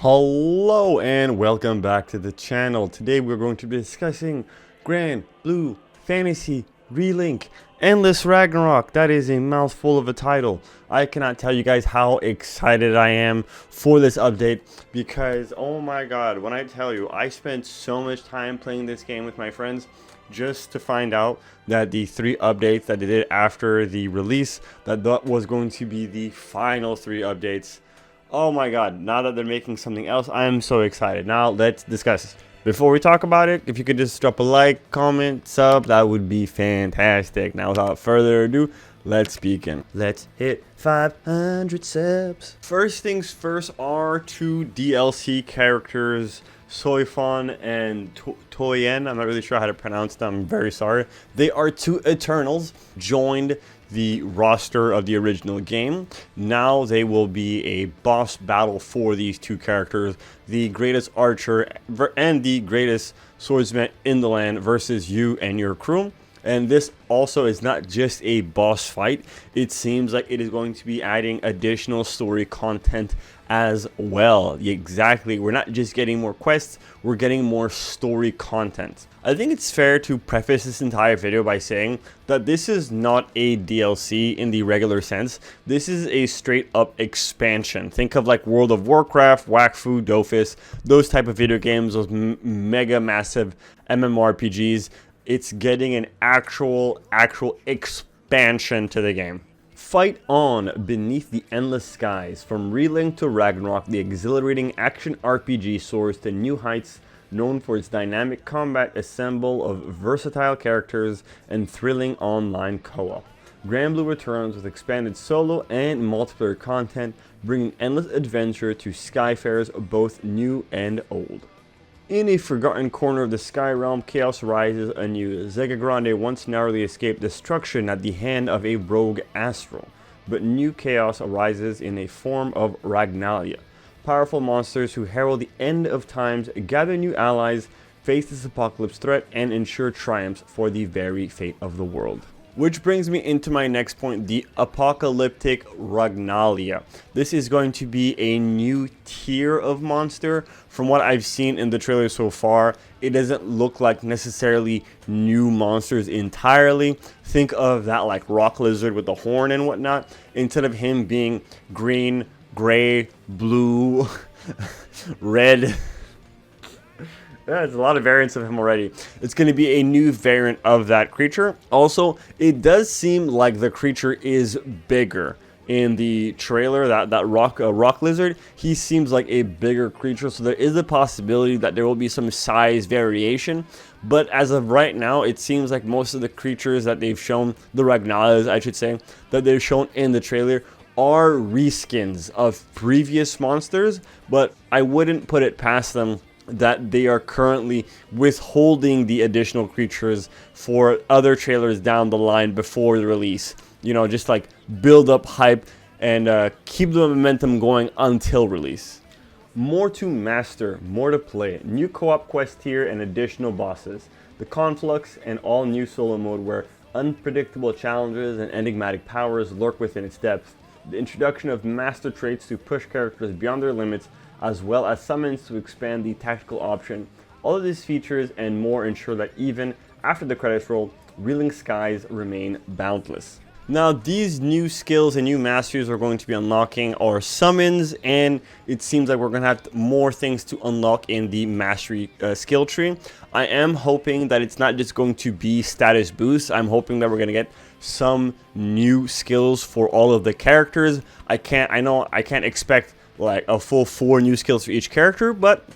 Hello and welcome back to the channel. Today we're going to be discussing GrandBlue Fantasy Relink Endless Ragnarock. That is a mouthful of a title. I cannot tell you guys how excited I am for this update because oh my god, when I tell you I spent so much time playing this game with my friends just to find out that the 3 updates that they did after the release, that was going to be the final 3 updates. Oh my god, now that they're making something else, I am so excited. Now let's discuss. Before we talk about it, if you could just drop a like, comment, sub, that would be fantastic. Now without further ado, let's begin. Let's hit 500 subs. First things first are 2 DLC characters, Soifon and Toyen. I'm not really sure how to pronounce them, I'm very sorry. They are 2 Eternals, joined the roster of the original game. Now they will be a boss battle for these 2 characters, the greatest archer and the greatest swordsman in the land versus you and your crew. And this also is not just a boss fight. It seems like it is going to be adding additional story content as well. Exactly. We're not just getting more quests, we're getting more story content. I think it's fair to preface this entire video by saying that this is not a DLC in the regular sense. This is a straight up expansion. Think of like World of Warcraft, Wakfu, Dofus, those type of video games, those mega massive MMORPGs. It's getting an actual expansion to the game. Fight on beneath the endless skies. From Reling to Ragnarok, the exhilarating action RPG soars to new heights, known for its dynamic combat assemble of versatile characters and thrilling online co-op. GrandBlue returns with expanded solo and multiplayer content, bringing endless adventure to Skyfarers both new and old. In a forgotten corner of the Sky Realm, chaos rises anew. Zega Grande once narrowly escaped destruction at the hand of a rogue astral, but new chaos arises in a form of Ragnarock. Powerful monsters who herald the end of times gather new allies, face this apocalypse threat, and ensure triumphs for the very fate of the world. Which brings me into my next point, the apocalyptic Ragnarock. This is going to be a new tier of monster. From what I've seen in the trailer so far, it doesn't look like necessarily new monsters entirely. Think of that like rock lizard with the horn and whatnot. Instead of him being green, gray, blue, red. Yeah, there's a lot of variants of him already. It's going to be a new variant of that creature. Also, it does seem like the creature is bigger. In the trailer, that rock lizard, he seems like a bigger creature, so there is a possibility that there will be some size variation. But as of right now, it seems like most of the creatures that they've shown, the Ragnaras, I should say, that they've shown in the trailer are reskins of previous monsters, but I wouldn't put it past them that they are currently withholding the additional creatures for other trailers down the line before the release. You know, just like build up hype and keep the momentum going until release. More to master, more to play. New co-op quest tier and additional bosses. The Conflux and all new solo mode where unpredictable challenges and enigmatic powers lurk within its depths. The introduction of master traits to push characters beyond their limits, as well as summons to expand the tactical option. All of these features and more ensure that even after the credits roll, Reeling Skies remain boundless. Now, these new skills and new masteries are going to be unlocking our summons, and it seems like we're going to have more things to unlock in the mastery skill tree. I am hoping that it's not just going to be status boosts. I'm hoping that we're going to get some new skills for all of the characters. I know I can't expect like a full 4 new skills for each character, but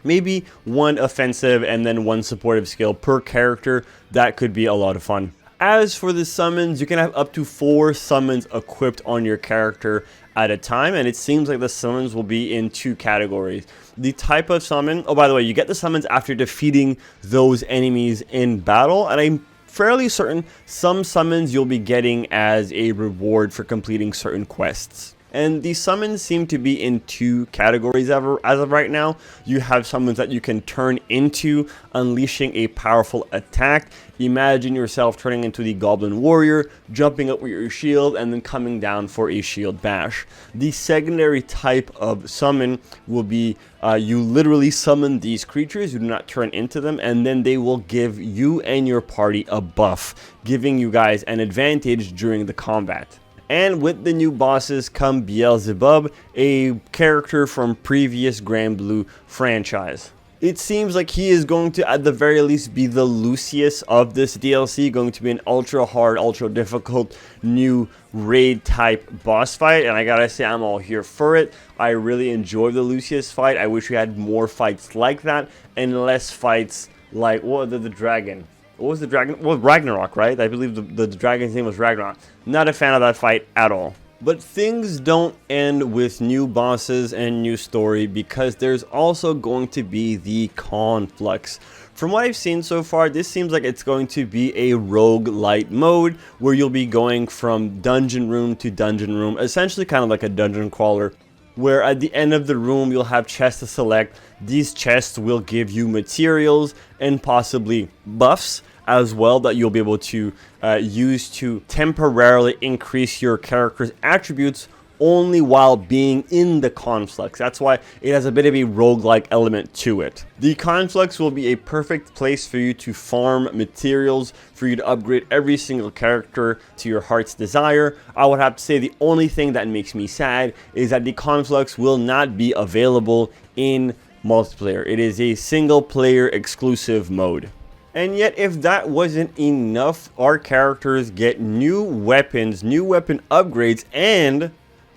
maybe 1 offensive and then 1 supportive skill per character. That could be a lot of fun. As for the summons, you can have up to 4 summons equipped on your character at a time, and it seems like the summons will be in 2 categories. The type of summon, oh by the way, you get the summons after defeating those enemies in battle, and I'm fairly certain some summons you'll be getting as a reward for completing certain quests. And these summons seem to be in two categories as of right now. You have summons that you can turn into, unleashing a powerful attack. Imagine yourself turning into the Goblin Warrior, jumping up with your shield, and then coming down for a shield bash. The secondary type of summon will be you literally summon these creatures, you do not turn into them, and then they will give you and your party a buff, giving you guys an advantage during the combat. And with the new bosses come Beelzebub, a character from previous GrandBlue franchise. It seems like he is going to, at the very least, be the Lucius of this DLC, going to be an ultra hard, ultra difficult new raid type boss fight, and I gotta say, I'm all here for it. I really enjoyed the Lucius fight. I wish we had more fights like that, and less fights like, what was the dragon? What was the dragon? Well, Ragnarock, right? I believe the dragon's name was Ragnarock. Not a fan of that fight at all. But things don't end with new bosses and new story, because there's also going to be the conflux. From what I've seen so far, this seems like it's going to be a roguelite mode where you'll be going from dungeon room to dungeon room, essentially kind of like a dungeon crawler, where at the end of the room you'll have chests to select. These chests will give you materials and possibly buffs as well that you'll be able to use to temporarily increase your character's attributes only while being in the conflux. That's why it has a bit of a roguelike element to it. The conflux will be a perfect place for you to farm materials, for you to upgrade every single character to your heart's desire. I would have to say the only thing that makes me sad is that the conflux will not be available in multiplayer. It is a single player exclusive mode. And yet, if that wasn't enough, our characters get new weapons, new weapon upgrades, and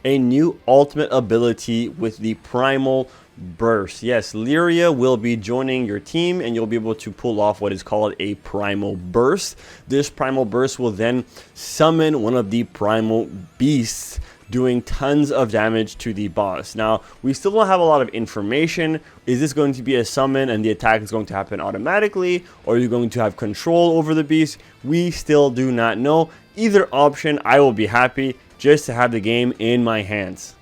a new ultimate ability with the Primal Burst. Yes, Lyria will be joining your team, and you'll be able to pull off what is called a Primal Burst. This Primal Burst will then summon one of the Primal Beasts, doing tons of damage to the boss. Now, we still don't have a lot of information. Is this going to be a summon and the attack is going to happen automatically, or are you going to have control over the beast? We still do not know. Either option, I will be happy just to have the game in my hands.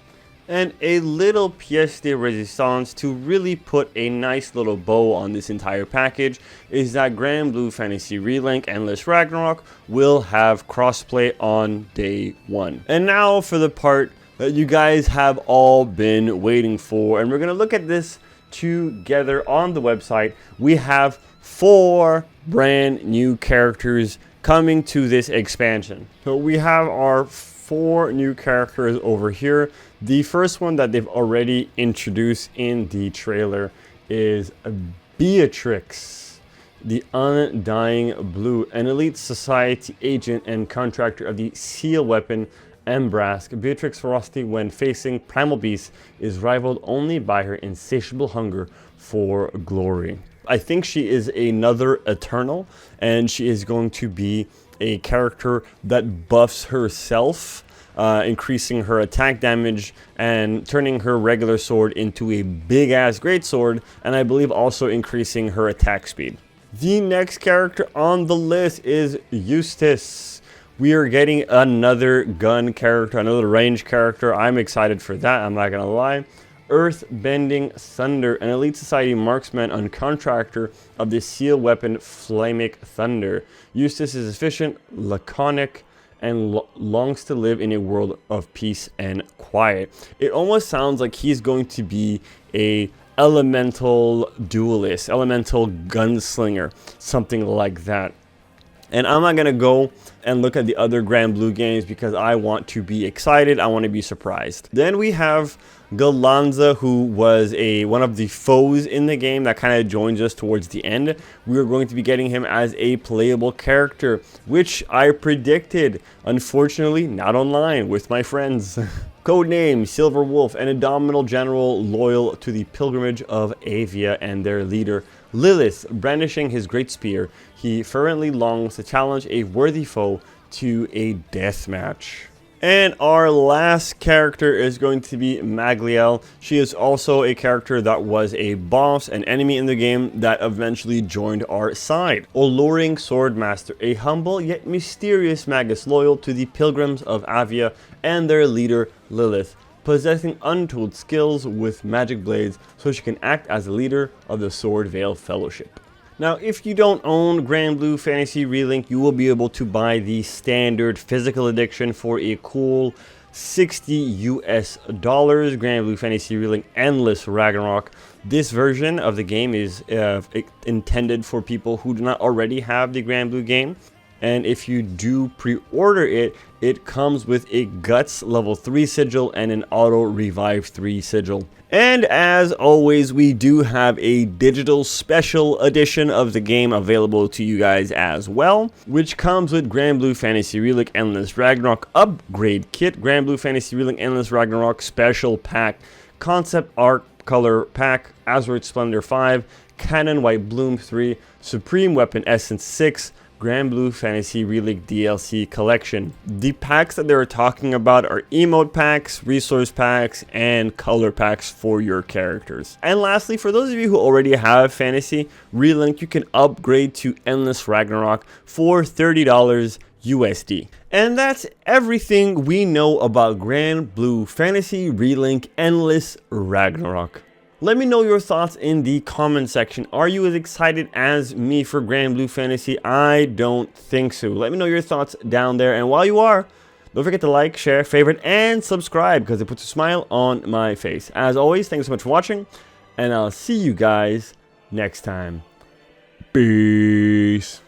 And a little pièce de résistance to really put a nice little bow on this entire package is that GrandBlue Fantasy Relink Endless Ragnarok will have crossplay on day one. And now for the part that you guys have all been waiting for, and we're going to look at this together on the website. We have 4 brand new characters coming to this expansion. So we have our 4 new characters over here. The first one that they've already introduced in the trailer is Beatrix, the Undying Blue, an elite society agent and contractor of the seal weapon Embrask. Beatrix's ferocity when facing primal beasts is rivaled only by her insatiable hunger for glory. I think she is another Eternal, and she is going to be a character that buffs herself, increasing her attack damage and turning her regular sword into a big ass greatsword, and I believe also increasing her attack speed. The next character on the list is Eustace. We are getting another gun character, another range character. I'm excited for that, I'm not gonna lie. Earth-bending Thunder, an elite society marksman and contractor of the seal weapon Flamic Thunder. Eustace is efficient, laconic, and longs to live in a world of peace and quiet. It almost sounds like he's going to be a elemental duelist, elemental gunslinger, something like that. And I'm not gonna go and look at the other GrandBlue games because I want to be excited, I want to be surprised. Then we have Galanza, who was one of the foes in the game that kind of joins us towards the end. We are going to be getting him as a playable character, which I predicted. Unfortunately, not online with my friends. Codename Silver Wolf, an indomitable general loyal to the pilgrimage of Avia and their leader Lilith. Brandishing his great spear, he fervently longs to challenge a worthy foe to a death match. And our last character is going to be Magliel. She is also a character that was a boss, an enemy in the game that eventually joined our side. Alluring Swordmaster, a humble yet mysterious magus loyal to the pilgrims of Avia and their leader Lilith. possessing untold skills with magic blades, so she can act as the leader of the Sword Veil Fellowship. Now, if you don't own GrandBlue Fantasy Relink, you will be able to buy the standard physical edition for a cool $60 US. GrandBlue Fantasy Relink Endless Ragnarock. This version of the game is intended for people who do not already have the GrandBlue game. And if you do pre-order it, it comes with a Guts level 3 sigil and an Auto Revive 3 sigil. And as always, we do have a digital special edition of the game available to you guys as well, which comes with GrandBlue Fantasy Relink Endless Ragnarock Upgrade Kit, GrandBlue Fantasy Relink Endless Ragnarock Special Pack, Concept Art Color Pack, Azure Splendor 5, Cannon White Bloom 3, Supreme Weapon Essence 6, GrandBlue Fantasy Relink DLC Collection. The packs that they're talking about are emote packs, resource packs, and color packs for your characters. And lastly, for those of you who already have Fantasy Relink, you can upgrade to Endless Ragnarock for $30 USD. And that's everything we know about GrandBlue Fantasy Relink Endless Ragnarock. Let me know your thoughts in the comment section. Are you as excited as me for GrandBlue Fantasy? I don't think so. Let me know your thoughts down there. And while you are, don't forget to like, share, favorite, and subscribe because it puts a smile on my face. As always, thanks so much for watching, and I'll see you guys next time. Peace.